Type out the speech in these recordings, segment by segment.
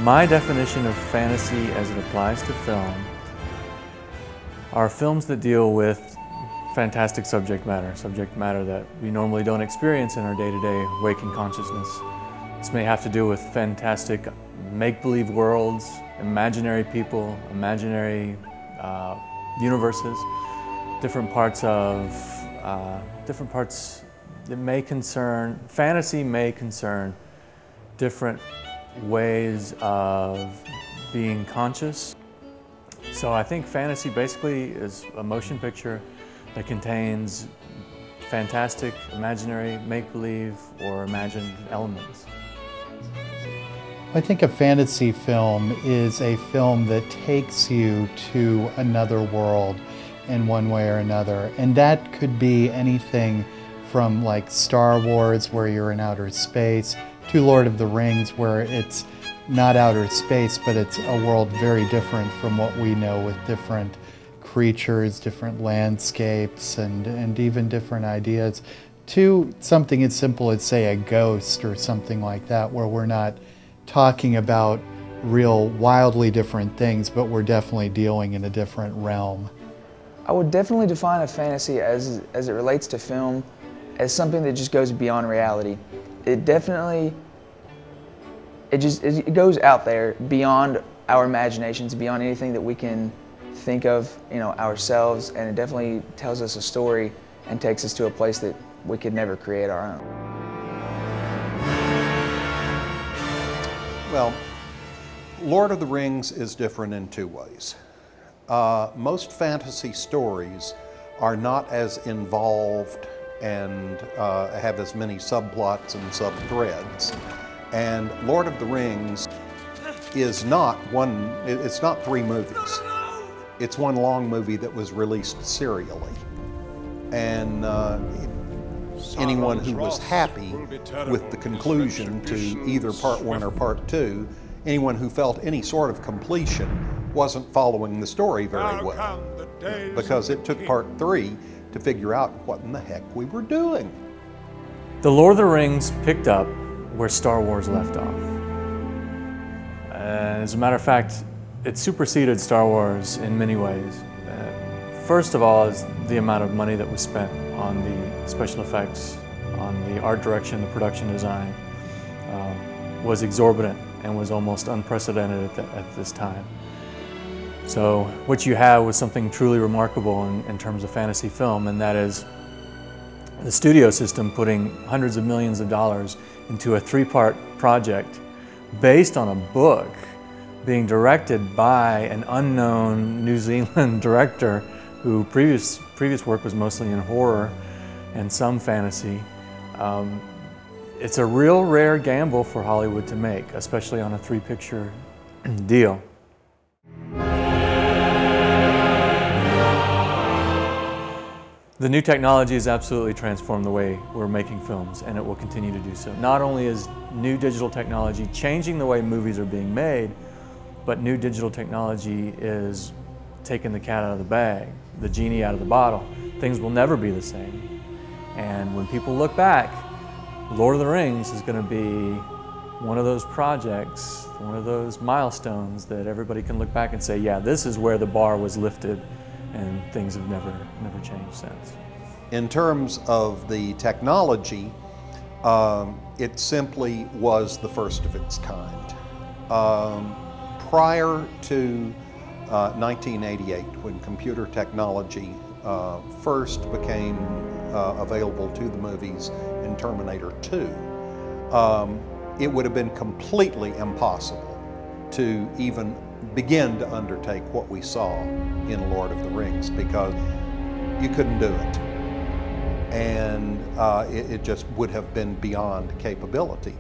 My definition of fantasy as it applies to film are films that deal with fantastic subject matter that we normally don't experience in our day-to-day waking consciousness. This may have to do with fantastic make-believe worlds, imaginary people, imaginary universes, different parts that may concern, fantasy may concern different ways of being conscious. So I think fantasy basically is a motion picture that contains fantastic, imaginary, make-believe, or imagined elements. I think a fantasy film is a film that takes you to another world in one way or another. And that could be anything from like Star Wars, where you're in outer space, to Lord of the Rings, where it's not outer space, but it's a world very different from what we know, with different creatures, different landscapes, and even different ideas, to something as simple as, say, a ghost or something like that, where we're not talking about real wildly different things, but we're definitely dealing in a different realm. I would definitely define a fantasy as it relates to film as something that just goes beyond reality. It definitely, it goes out there beyond our imaginations, beyond anything that we can think of, ourselves, and it definitely tells us a story and takes us to a place that we could never create our own. Well, Lord of the Rings is different in two ways. Most fantasy stories are not as involved and have as many subplots and sub-threads. And Lord of the Rings is not it's not 3 movies. It's one long movie that was released serially. And anyone who was happy with the conclusion to either part 1 or part 2, anyone who felt any sort of completion wasn't following the story very well, because it took part 3 to figure out what in the heck we were doing. The Lord of the Rings picked up where Star Wars left off. As a matter of fact, it superseded Star Wars in many ways. First of all is the amount of money that was spent on the special effects, on the art direction, the production design, was exorbitant and was almost unprecedented at this time. So what you have was something truly remarkable in terms of fantasy film, and that is the studio system putting hundreds of millions of dollars into a 3-part project based on a book being directed by an unknown New Zealand director who previous work was mostly in horror and some fantasy. It's a real rare gamble for Hollywood to make, especially on a 3-picture deal. The new technology has absolutely transformed the way we're making films, and it will continue to do so. Not only is new digital technology changing the way movies are being made, but new digital technology is taking the cat out of the bag, the genie out of the bottle. Things will never be the same. And when people look back, Lord of the Rings is going to be one of those projects, one of those milestones that everybody can look back and say, yeah, this is where the bar was lifted, and things have never changed since. In terms of the technology, it simply was the first of its kind. Prior to 1988, when computer technology first became available to the movies in Terminator 2, it would have been completely impossible to even begin to undertake what we saw in Lord of the Rings, because you couldn't do it. And it just would have been beyond capability.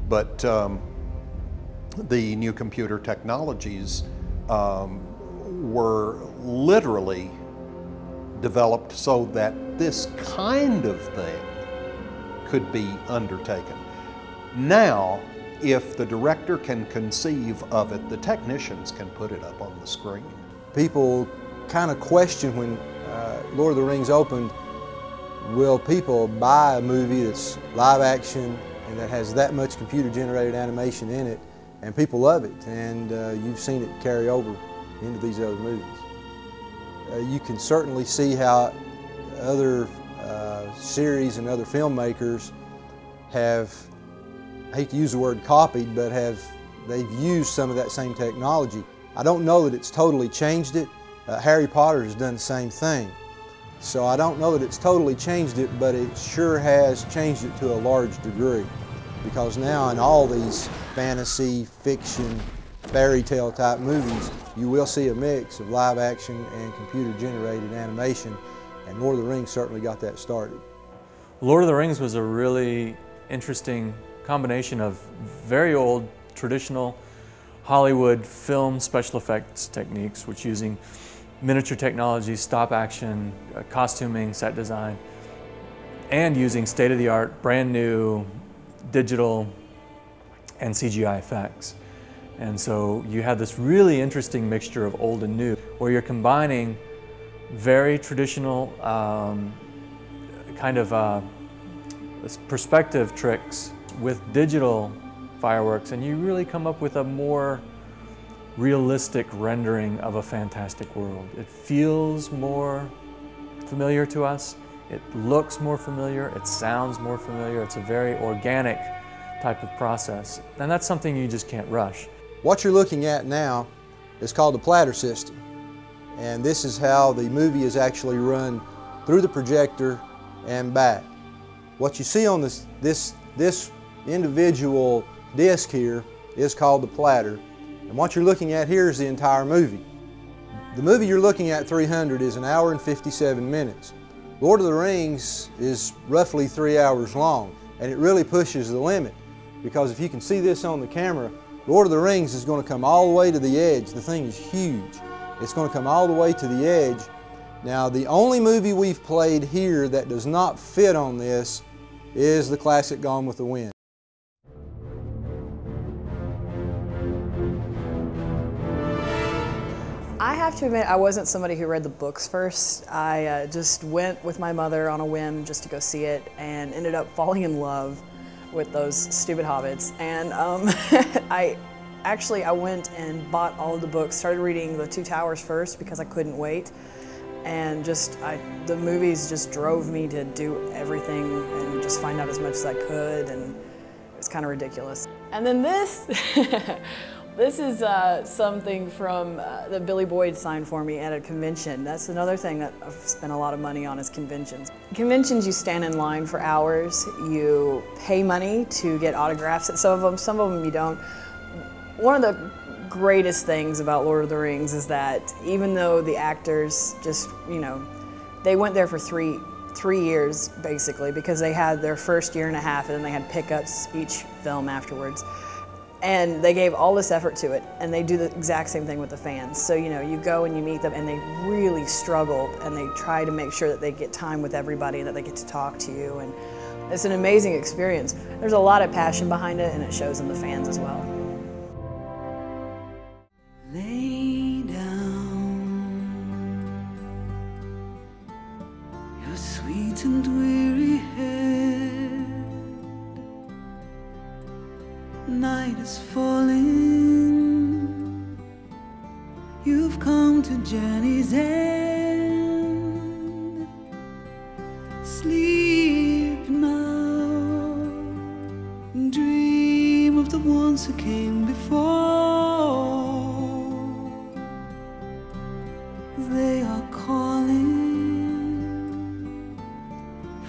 But the new computer technologies were literally developed so that this kind of thing could be undertaken. Now, if the director can conceive of it, the technicians can put it up on the screen. People kind of question when Lord of the Rings opened, will people buy a movie that's live action and that has that much computer generated animation in it and people love it, and you've seen it carry over into these other movies. You can certainly see how other series and other filmmakers have, I hate to use the word copied, but they've used some of that same technology. I don't know that it's totally changed it. Harry Potter has done the same thing. So I don't know that it's totally changed it, but it sure has changed it to a large degree. Because now in all these fantasy, fiction, fairy tale type movies, you will see a mix of live action and computer generated animation, and Lord of the Rings certainly got that started. Lord of the Rings was a really interesting combination of very old traditional Hollywood film special effects techniques, which using miniature technology, stop action, costuming, set design, and using state-of-the-art, brand new digital and CGI effects. And so you have this really interesting mixture of old and new, where you're combining very traditional kind of perspective tricks with digital fireworks, and you really come up with a more realistic rendering of a fantastic world. It feels more familiar to us, it looks more familiar, it sounds more familiar. It's a very organic type of process, and that's something you just can't rush. What you're looking at now is called the platter system, and this is how the movie is actually run through the projector and back. What you see on this individual disc here is called the platter. And what you're looking at here is the entire movie. The movie you're looking at, 300, is 1 hour and 57 minutes. Lord of the Rings is roughly 3 hours long, and it really pushes the limit, because if you can see this on the camera, Lord of the Rings is going to come all the way to the edge. The thing is huge. It's going to come all the way to the edge. Now, the only movie we've played here that does not fit on this is the classic Gone with the Wind. I have to admit, I wasn't somebody who read the books first. I just went with my mother on a whim just to go see it, and ended up falling in love with those stupid hobbits. And I went and bought all of the books, started reading The Two Towers first because I couldn't wait. And the movies just drove me to do everything and just find out as much as I could, and it was kind of ridiculous. And then this, this is something from that Billy Boyd signed for me at a convention. That's another thing that I've spent a lot of money on, is conventions. Conventions, you stand in line for hours, you pay money to get autographs at some of them you don't. One of the greatest things about Lord of the Rings is that even though the actors just, they went there for three years basically, because they had their first year and a half and then they had pickups each film afterwards. And they gave all this effort to it, and they do the exact same thing with the fans. So, you go and you meet them, and they really struggle, and they try to make sure that they get time with everybody and that they get to talk to you. And it's an amazing experience. There's a lot of passion behind it, and it shows in the fans as well. Lay down your sweet and weary head. Night is falling. You've come to journey's end. Sleep now and dream of the ones who came before. They are calling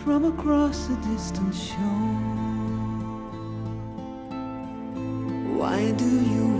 from across a distant shore. Why do you